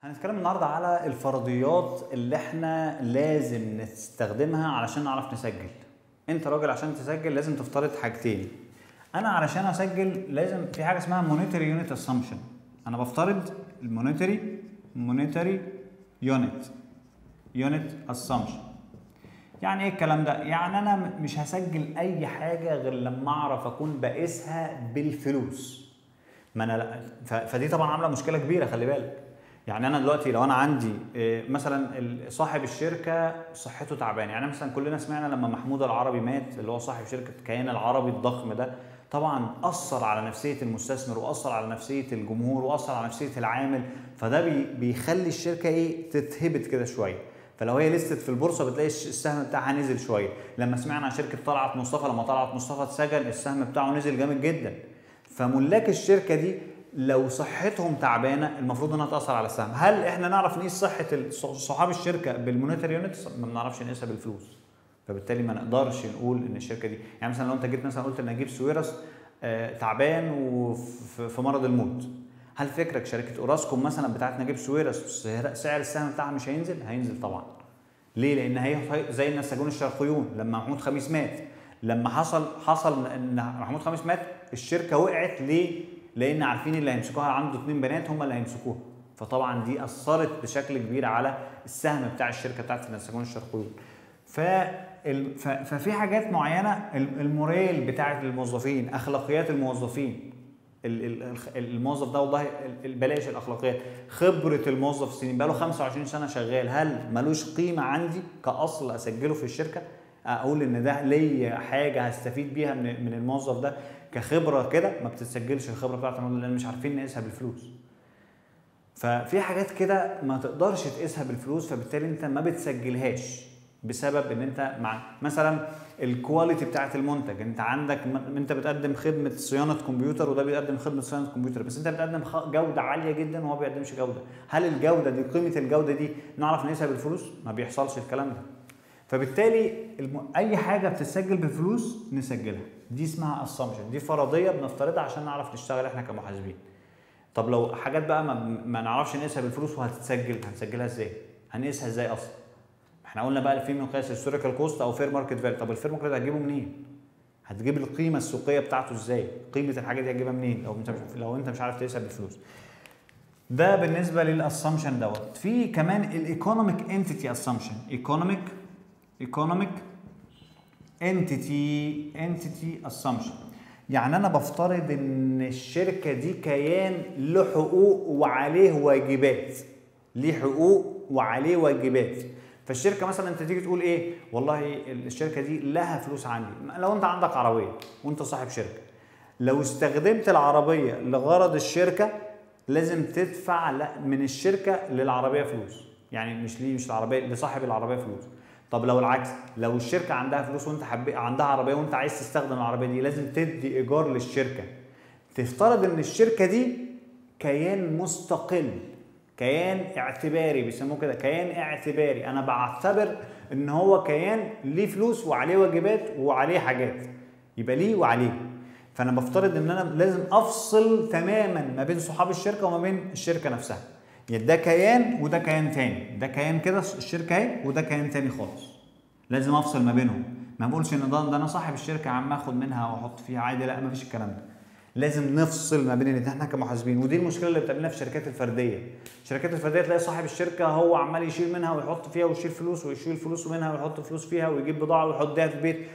هنتكلم النهارده على الفرضيات اللي احنا لازم نستخدمها علشان نعرف نسجل. انت راجل عشان تسجل لازم تفترض حاجتين. انا علشان اسجل لازم في حاجه اسمها مونيتري يونت اسامبشن. انا بفترض المونيتري يونت اسامبشن. يعني ايه الكلام ده؟ يعني انا مش هسجل اي حاجه غير لما اعرف اكون بقيسها بالفلوس. ما انا فدي طبعا عامله مشكله كبيره، خلي بالك. يعني انا دلوقتي لو انا عندي مثلا صاحب الشركه صحته تعبانه، يعني مثلا كلنا سمعنا لما محمود العربي مات، اللي هو صاحب شركه كيان العربي الضخم ده، طبعا اثر على نفسيه المستثمر واثر على نفسيه الجمهور واثر على نفسيه العامل، فده بيخلي الشركه تتهبط كده شويه. فلو هي لستت في البورصه بتلاقي السهم بتاعها نزل شويه. لما سمعنا عن شركه طلعت مصطفى، لما طلعت مصطفى اتسجن السهم بتاعه نزل جامد جدا. فملاك الشركه دي لو صحتهم تعبانه المفروض انها تاثر على السهم. هل احنا نعرف نقيس صحه صحاب الشركه بالمونيتري يونتس؟ ما بنعرفش نقيسها بالفلوس. فبالتالي ما نقدرش نقول ان الشركه دي، يعني مثلا لو انت جيت مثلا قلت ان نجيب ساويرس تعبان وفي مرض الموت، هل فكرك شركه اوراسكوم مثلا بتاعت نجيب ساويرس سعر السهم بتاعها مش هينزل؟ هينزل طبعا. ليه؟ لان هي زي النساجون الشرقيون لما محمود خميس مات، لما حصل ان محمود خميس مات الشركه وقعت. ليه؟ لان عارفين اللي هيمسكوها عنده 2 بنات هم اللي هيمسكوها، فطبعا دي اثرت بشكل كبير على السهم بتاع الشركه بتاعت النساجون الشرقيون. ففي حاجات معينه، الموريل بتاعت الموظفين، اخلاقيات الموظفين، الموظف ده والله بلاش الاخلاقيات، خبره الموظف سنين، بقى له 25 سنه شغال، هل ملوش قيمه عندي كاصل اسجله في الشركه؟ اقول ان ده ليا حاجه هستفيد بيها من الموظف ده كخبره كده؟ ما بتتسجلش الخبره بتاعته لان مش عارفين نقيسها بالفلوس. ففي حاجات كده ما تقدرش تقيسها بالفلوس، فبالتالي انت ما بتسجلهاش بسبب ان انت مع مثلا الكواليتي بتاعت المنتج. انت عندك انت بتقدم خدمه صيانه كمبيوتر وده بيقدم خدمه صيانه كمبيوتر، بس انت بتقدم جوده عاليه جدا وهو ما بيقدمش جوده. هل الجوده دي، قيمه الجوده دي نعرف نقيسها بالفلوس؟ ما بيحصلش الكلام ده. فبالتالي اي حاجه بتتسجل بالفلوس نسجلها. دي اسمها اسامبشن، دي فرضيه بنفترضها عشان نعرف نشتغل احنا كمحاسبين. طب لو حاجات بقى ما نعرفش نقيسها بالفلوس وهتتسجل، هنسجلها ازاي؟ هنقيسها ازاي اصلا؟ احنا قلنا بقى في مقياس هيستوريكال كوست او فير ماركت فاليو. طب الفير ماركت هتجيبه منين؟ هتجيب القيمه السوقيه بتاعته ازاي؟ قيمه الحاجه دي هتجيبها منين لو انت مش عارف تقيسها بالفلوس؟ ده بالنسبه للاسامبشن دوت. في كمان الايكونوميك انتيتي اسامبشن. ايكونوميك انتيتي اسامبشن، يعني انا بفترض ان الشركه دي كيان له حقوق وعليه واجبات، ليه حقوق وعليه واجبات. فالشركه مثلا انت تيجي تقول ايه؟ والله الشركه دي لها فلوس عندي. لو انت عندك عربيه وانت صاحب شركه، لو استخدمت العربيه لغرض الشركه لازم تدفع من الشركه للعربيه فلوس، يعني مش العربيه لصاحب العربيه فلوس. طب لو العكس، لو الشركه عندها فلوس وانت عندها عربيه وانت عايز تستخدم العربيه دي، لازم تدي ايجار للشركه. تفترض ان الشركه دي كيان مستقل، كيان اعتباري، بيسموه كده كيان اعتباري. انا بعتبر ان هو كيان ليه فلوس وعليه واجبات وعليه حاجات، يبقى ليه وعليه. فانا بفترض ان انا لازم افصل تماما ما بين صحاب الشركه وما بين الشركه نفسها. يعني ده كيان وده كيان تاني، ده كيان كده الشركه اهي وده كيان تاني خالص. لازم افصل ما بينهم. ما بقولش ان ده انا صاحب الشركه عم اخد منها واحط فيها عادي، لا مفيش الكلام ده. لازم نفصل ما بين الاثنين احنا كمحاسبين. ودي المشكله اللي بتقابلنا في الشركات الفرديه. الشركات الفرديه تلاقي صاحب الشركه هو عمال يشيل منها ويحط فيها ويشيل فلوس ويشيل فلوس منها ويحط فلوس فيها ويجيب بضاعه ويحطها في البيت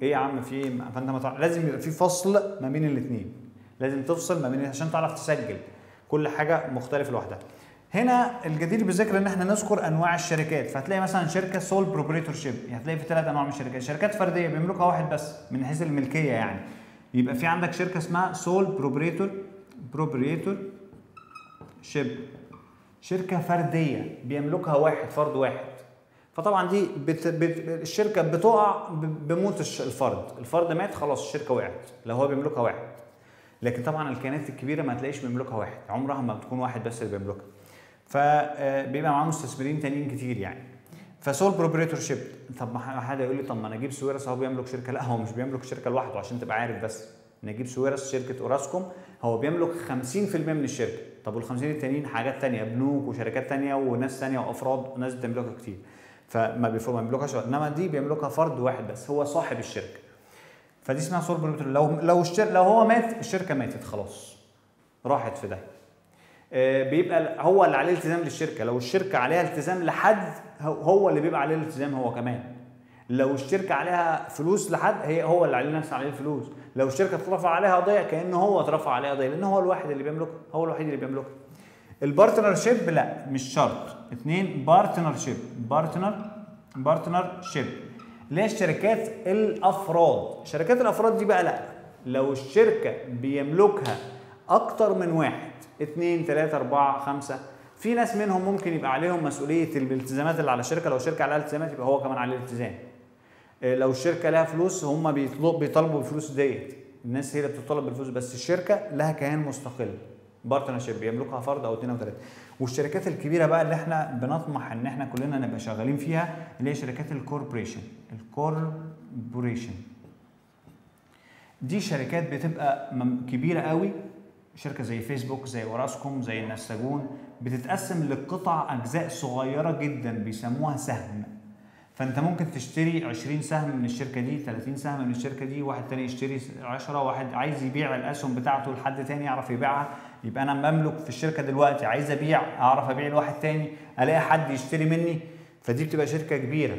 ايه يا عم في ايه؟ فانت لازم يبقى في فصل ما بين الاثنين. لازم تفصل ما بين عشان تعرف تسجل كل حاجه مختلفه لوحدها. هنا الجدير بالذكر ان احنا نذكر انواع الشركات. فهتلاقي مثلا شركه سول بروبريتور شيب، هتلاقي في 3 انواع من الشركات. شركات فرديه بيملكها واحد بس من حيث الملكيه، يعني يبقى في عندك شركه اسمها سول بروبريتور شيب، شركه فرديه بيملكها واحد، فرد واحد. فطبعا دي الشركه بتقع بموت الفرد مات خلاص الشركه وقعت لو هو بيملكها واحد. لكن طبعا الكيانات الكبيره ما تلاقيش بيملكها واحد، عمرها ما بتكون واحد بس اللي بيملكها، فبيبقى معاه مستثمرين تانيين كتير يعني. فسول بروبريتور شيب. طب ما حد يقول لي طب ما نجيب ساويرس هو بيملك شركه. لا، هو مش بيملك شركه لوحده عشان تبقى عارف. بس نجيب ساويرس شركه اوراسكوم هو بيملك 50% من الشركه. طب وال 50 التانيين حاجات تانية، بنوك وشركات تانية وناس تانية وافراد وناس بتملكها كتير، فما بيملكهاش، انما دي بيملكها فرد واحد بس هو صاحب الشركه. فدي اسمها سول بروبريتور. لو هو مات الشركه ماتت خلاص، راحت في ده. بيبقى هو اللي عليه التزام للشركه. لو الشركه عليها التزام لحد هو اللي بيبقى عليه الالتزام هو كمان. لو الشركه عليها فلوس لحد هو اللي عليه نفس عليه الفلوس. لو الشركه اترفع عليها قضيه كانه هو اترفع عليها قضيه، لان هو الواحد اللي بيملكها، هو الوحيد اللي بيملكها. البارتنر شيب لا مش شرط. 2 بارتنر شيب. بارتنر شيب اللي هي الشركات الافراد. شركات الافراد دي بقى لا، لو الشركه بيملكها اكتر من واحد، 2 3 4 5، في ناس منهم ممكن يبقى عليهم مسؤوليه الالتزامات اللي على الشركه. لو الشركه عليها التزامات يبقى هو كمان عليه التزام. لو الشركه لها فلوس هم بيطالبوا بالفلوس ديت، الناس هي اللي بتطالب بالفلوس، بس الشركه لها كيان مستقل. بارتنرشيب بيملكها فرد او 2 او 3. والشركات الكبيره بقى اللي احنا بنطمح ان احنا كلنا نبقى شغالين فيها اللي هي شركات الكوربوريشن. دي شركات بتبقى كبيره قوي، شركه زي فيسبوك، زي اوراسكوم، زي النساجون، بتتقسم لقطع اجزاء صغيره جدا بيسموها سهم. فانت ممكن تشتري 20 سهم من الشركه دي، 30 سهم من الشركه دي، واحد تاني يشتري 10، واحد عايز يبيع الاسهم بتاعته لحد تاني يعرف يبيعها. يبقى انا بملك في الشركه دلوقتي، عايز ابيع اعرف ابيع لواحد تاني، الاقي حد يشتري مني. فدي بتبقى شركه كبيره،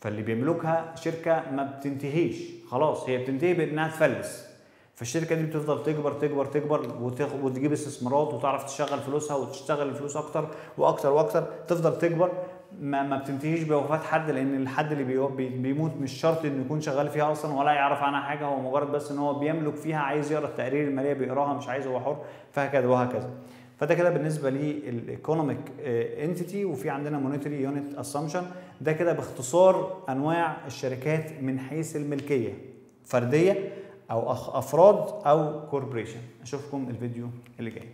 فاللي بيملكها شركه ما بتنتهيش خلاص، هي بتنتهي بانها تفلس. فالشركه دي بتفضل تكبر تكبر تكبر وتجيب استثمارات وتعرف تشغل فلوسها وتشتغل الفلوس اكتر واكتر واكتر، تفضل تكبر ما بتنتهيش بوفاه حد، لان الحد اللي بيموت مش شرط انه يكون شغال فيها اصلا ولا يعرف عنها حاجه، هو مجرد بس ان هو بيملك فيها، عايز يقرا التقارير الماليه بيقراها، مش عايز هو حر، فهكذا وهكذا. فده كده بالنسبه للايكونوميك انتيتي. وفي عندنا مونيتري يونت اسامبشن. ده كده باختصار انواع الشركات من حيث الملكيه، فرديه او افراد او كوربريشن. اشوفكم الفيديو اللي جاي.